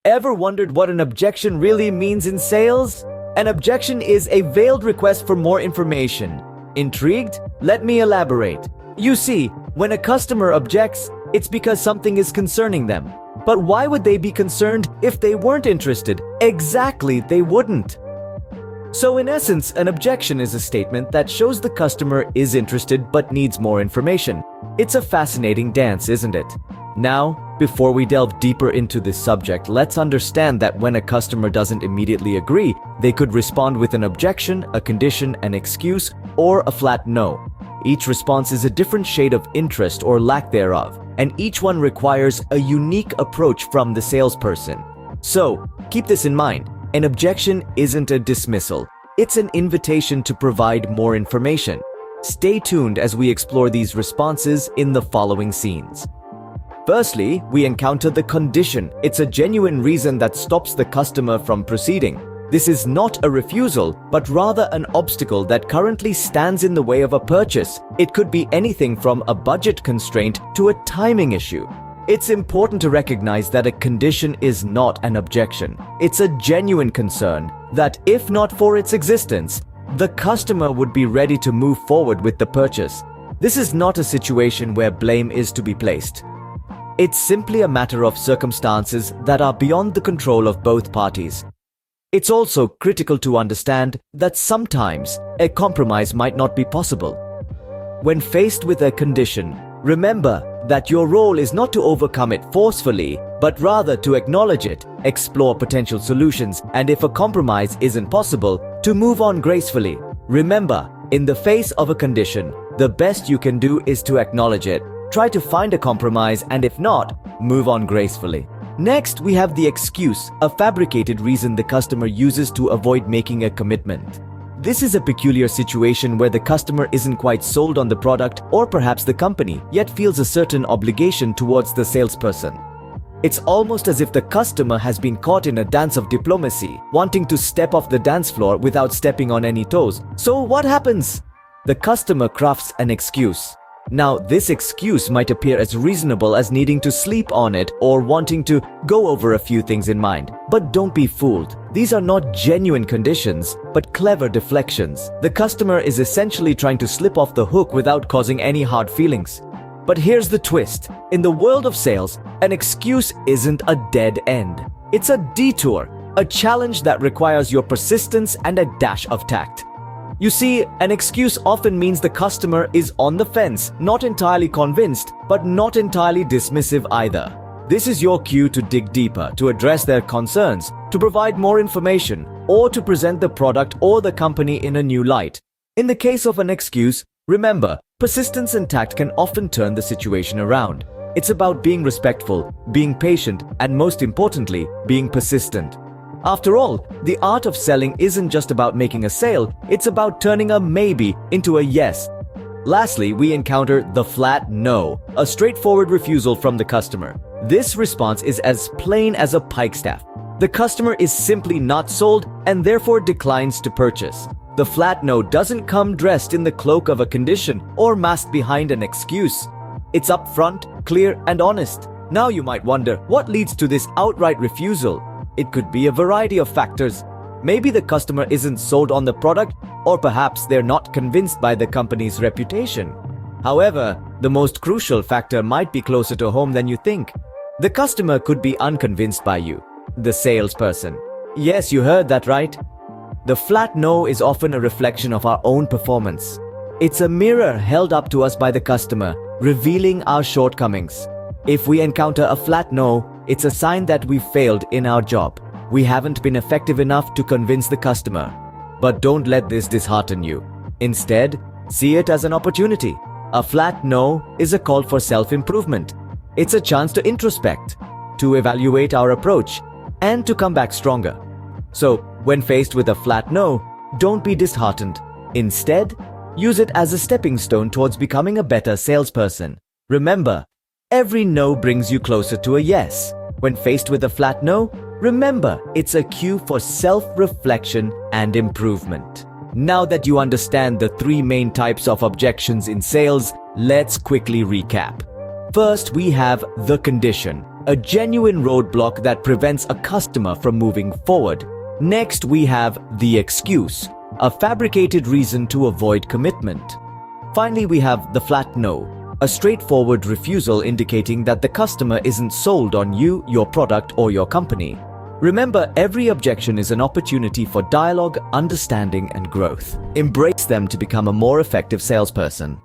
Ever wondered what an objection really means in sales? An objection is a veiled request for more information. Intrigued? Let me elaborate. You see, when a customer objects, it's because something is concerning them. But why would they be concerned if they weren't interested? Exactly, they wouldn't. So in essence, an objection is a statement that shows the customer is interested but needs more information. It's a fascinating dance, isn't it? Now, before we delve deeper into this subject, let's understand that when a customer doesn't immediately agree, they could respond with an objection, a condition, an excuse, or a flat no. Each response is a different shade of interest or lack thereof, and each one requires a unique approach from the salesperson. So, keep this in mind. An objection isn't a dismissal. It's an invitation to provide more information. Stay tuned as we explore these responses in the following scenes. Firstly, we encounter the condition. It's a genuine reason that stops the customer from proceeding. This is not a refusal, but rather an obstacle that currently stands in the way of a purchase. It could be anything from a budget constraint to a timing issue. It's important to recognize that a condition is not an objection. It's a genuine concern that, if not for its existence, the customer would be ready to move forward with the purchase. This is not a situation where blame is to be placed. It's simply a matter of circumstances that are beyond the control of both parties. It's also critical to understand that sometimes a compromise might not be possible. When faced with a condition, remember that your role is not to overcome it forcefully, but rather to acknowledge it, explore potential solutions, and if a compromise isn't possible, to move on gracefully. Remember, in the face of a condition, the best you can do is to acknowledge it. Try to find a compromise, and if not, move on gracefully. Next, we have the excuse, a fabricated reason the customer uses to avoid making a commitment. This is a peculiar situation where the customer isn't quite sold on the product or perhaps the company, yet feels a certain obligation towards the salesperson. It's almost as if the customer has been caught in a dance of diplomacy, wanting to step off the dance floor without stepping on any toes. So what happens? The customer crafts an excuse. Now, this excuse might appear as reasonable as needing to sleep on it or wanting to go over a few things in mind. But don't be fooled. These are not genuine conditions, but clever deflections. The customer is essentially trying to slip off the hook without causing any hard feelings. But here's the twist. In the world of sales, an excuse isn't a dead end. It's a detour, a challenge that requires your persistence and a dash of tact. You see, an excuse often means the customer is on the fence, not entirely convinced, but not entirely dismissive either. This is your cue to dig deeper, to address their concerns, to provide more information, or to present the product or the company in a new light. In the case of an excuse, remember, persistence and tact can often turn the situation around. It's about being respectful, being patient, and most importantly, being persistent. After all, the art of selling isn't just about making a sale, it's about turning a maybe into a yes. Lastly, we encounter the flat no, a straightforward refusal from the customer. This response is as plain as a pikestaff. The customer is simply not sold and therefore declines to purchase. The flat no doesn't come dressed in the cloak of a condition or masked behind an excuse. It's upfront, clear, and honest. Now you might wonder, what leads to this outright refusal? It could be a variety of factors. Maybe the customer isn't sold on the product, or perhaps they're not convinced by the company's reputation. However, the most crucial factor might be closer to home than you think. The customer could be unconvinced by you, the salesperson. Yes, you heard that right. The flat no is often a reflection of our own performance. It's a mirror held up to us by the customer, revealing our shortcomings. If we encounter a flat no, it's a sign that we failed in our job. We haven't been effective enough to convince the customer. But don't let this dishearten you. Instead, see it as an opportunity. A flat no is a call for self-improvement. It's a chance to introspect, to evaluate our approach, and to come back stronger. So, when faced with a flat no, don't be disheartened. Instead, use it as a stepping stone towards becoming a better salesperson. Remember, every no brings you closer to a yes. When faced with a flat no, remember, it's a cue for self-reflection and improvement. Now that you understand the three main types of objections in sales, let's quickly recap. First, we have the condition. a genuine roadblock that prevents a customer from moving forward. Next, we have the excuse, a fabricated reason to avoid commitment. Finally, we have the flat no, a straightforward refusal indicating that the customer isn't sold on you, your product, or your company. Remember, every objection is an opportunity for dialogue, understanding, and growth. Embrace them to become a more effective salesperson.